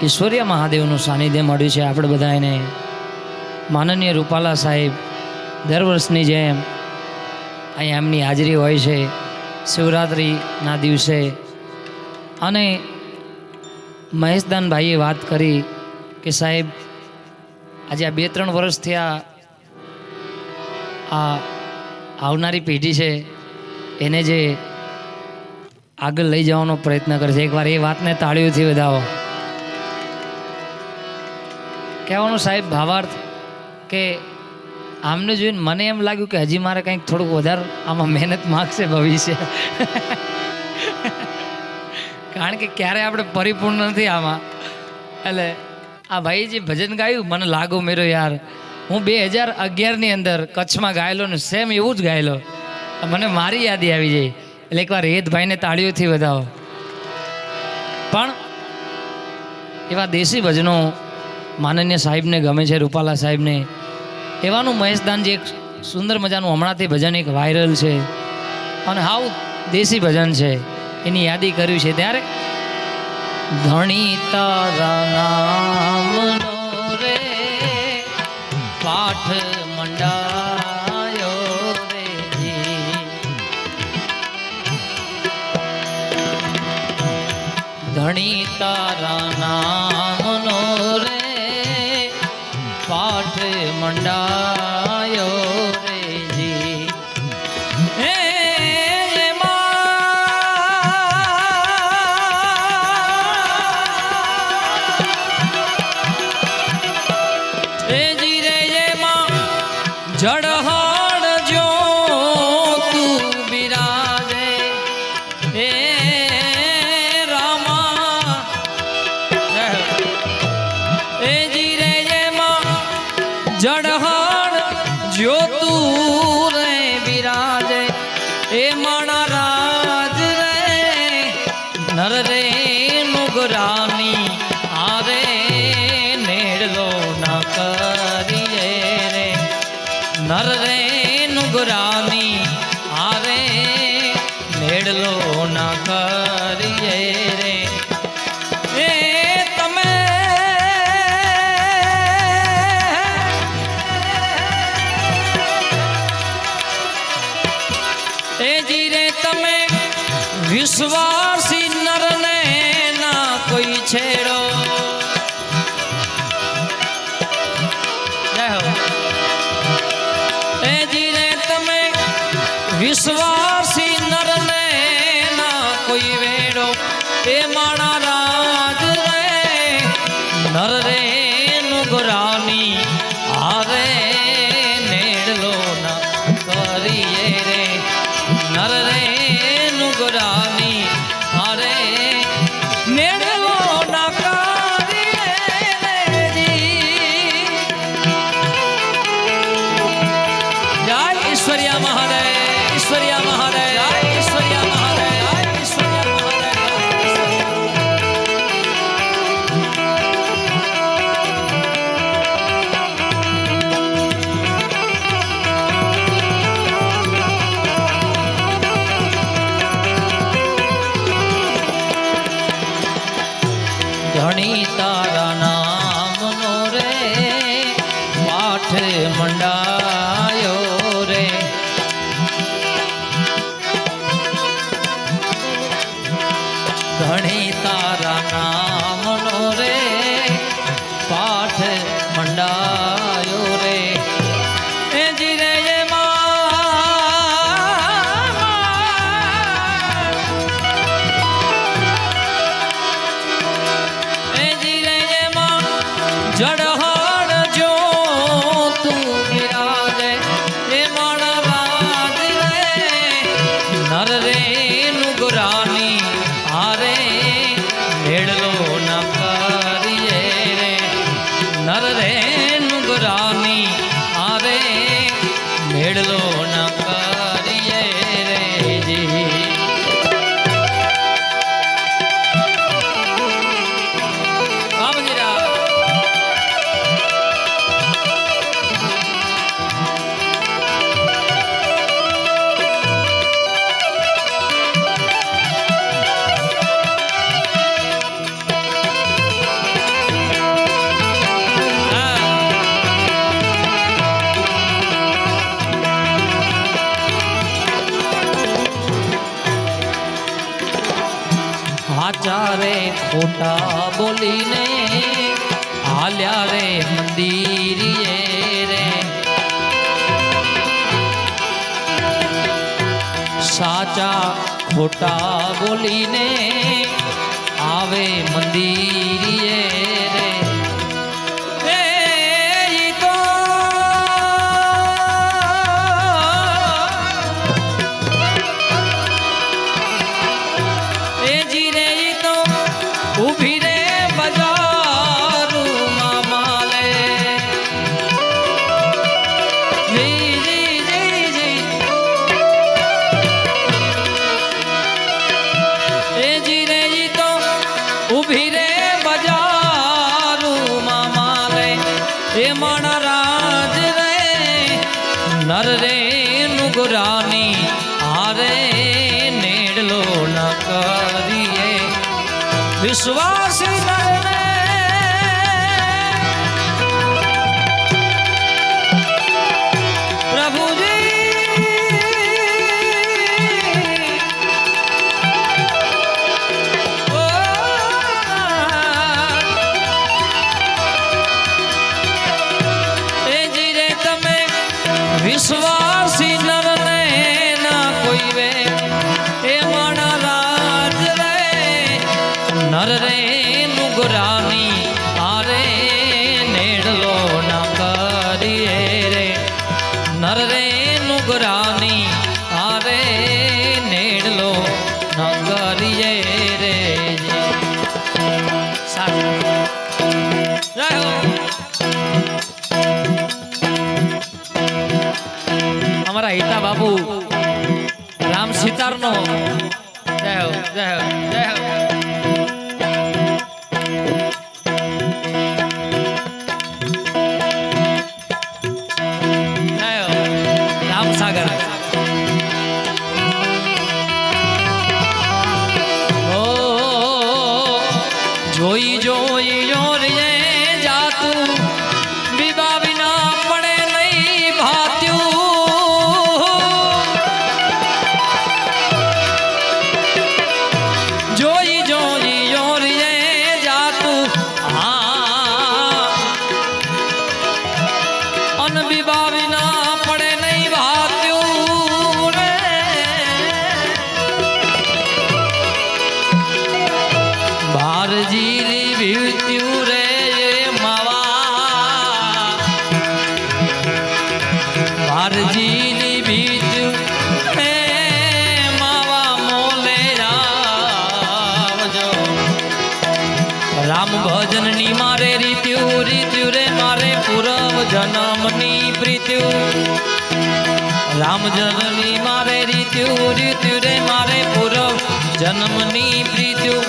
ઈશ્વરીય મહાદેવનું સાનિધ્ય મળ્યું છે આપણે બધા એને માનનીય રૂપાલા સાહેબ દર વર્ષની જેમ અહીંયા એમની હાજરી હોય છે શિવરાત્રિના દિવસે અને મહેશદાનભાઈએ વાત કરી કે સાહેબ આજે આ 2-3 વર્ષથી આ આવનારી પેઢી છે એને જે આગળ લઈ જવાનો પ્રયત્ન કરે છે એકવાર એ વાતને તાળીઓથી વધાવો કહેવાનું સાહેબ ભાવાર્થ કે આમને જોઈને મને એમ લાગ્યું કે હજી મારે કંઈક થોડુંક વધારે આમાં મહેનત માગશે ભવિષ્ય કારણ કે ક્યારે આપણે પરિપૂર્ણ નથી આમાં એટલે આ ભાઈ જે ભજન ગાયું મને લાગો મેરો યાર હું 2011ની અંદર કચ્છમાં ગાયેલો ને સેમ એવું જ ગાયેલો મને મારી યાદી આવી જાય એટલે એકવાર હેતભાઈને તાળીઓથી વધાવો પણ એવા દેશી ભજનો માનનીય સાહેબને ગમે છે રૂપાલા સાહેબને એવાનું મહેશદાનજી એક સુંદર મજાનું હમણાંથી ભજન એક વાયરલ છે અને હાવ દેશી ભજન છે એની યાદી કર્યું છે ત્યારે ધણી તારા નામનો રે પાઠ મંડાયો રે ધણી તારા નામનો રે પાઠ મંડાયો રે જી જડહણ જો તું બિરાજે હે રામા એ જીરે જેમાં જડહણ જો તું રે બિરાજે એ માણા રાજ રે નર રે નુગરાની આરે નેડલો ના કરીએ રે નર રે નુગરાની આરે નેડલો ના કરીએ રે એ તમે એ જીરે તમે વિશ્વાસી નરને ના કોઈ છેડો જય હો વિશ્વાસી નરને ના કોઈ વેડો એ માણા રાજ રે નર રે નુગરાની આરે નેડલો ના કરીએ રે નર રે નુગરાની આરે નેડલો ના કરીએ રે જી જય ઈશ્વરિયા મહાદેવ ઈશ્વરિયા મહાદેવ ઈશ્વરિયા મહાદેવ ઈશ્વરિયા ધણી તારા નામનો રે પાઠ મંડાયો રે ધણી તારા નામનો રે પાઠ મંડાયો રે એ જીરે જડહણ જો તું ગિરા ખોટા બોલીને હાલ્યા રે મંદિરીએ રે સાચા ખોટા બોલીને આવે મંદિરીએ રે ઉભી રે બજારમાં માલે જી જી જી જી એ જી રે ઈ તો ઉભી રે બજારમાં માલે એ માણા રાજ રે નર રે નુગરાની હારે નેડલો ન કરીએ વિશ્વાસી નરને પ્રભુજી એ જીરે તમે વિશ્વાસી નરને ના કોઈ વે એ માણા રાજ રે નર રે નુગરાની આરે નેડલો ના કરીએ રે નર રે નુગરાની આરે નેડલો ના કરીએ રે અમારા હિતા બાબુ રામ સિતારનો જય હો જય હો જય હો સાગર ઓ જોઈ જોઈ જોરીએ જાતું વિવા વિના પડે નહીં ભાત્યું જોઈ જોઈ જોરીએ જાતું હા અન વિવા વિના પડે નહીં ભારજીની ભીત્યું રે માવા ભારજીની ભીત્યું હે માવા મોલે આવજો રામ ભજનની મારે રીત્યું રીત્યું રે મારે પૂરવ જન્મની પ્રીત્યું રામ જનની મારે રીત્યું રીત્યું રે મારે પૂરવ જન્મની પ્રીત્યું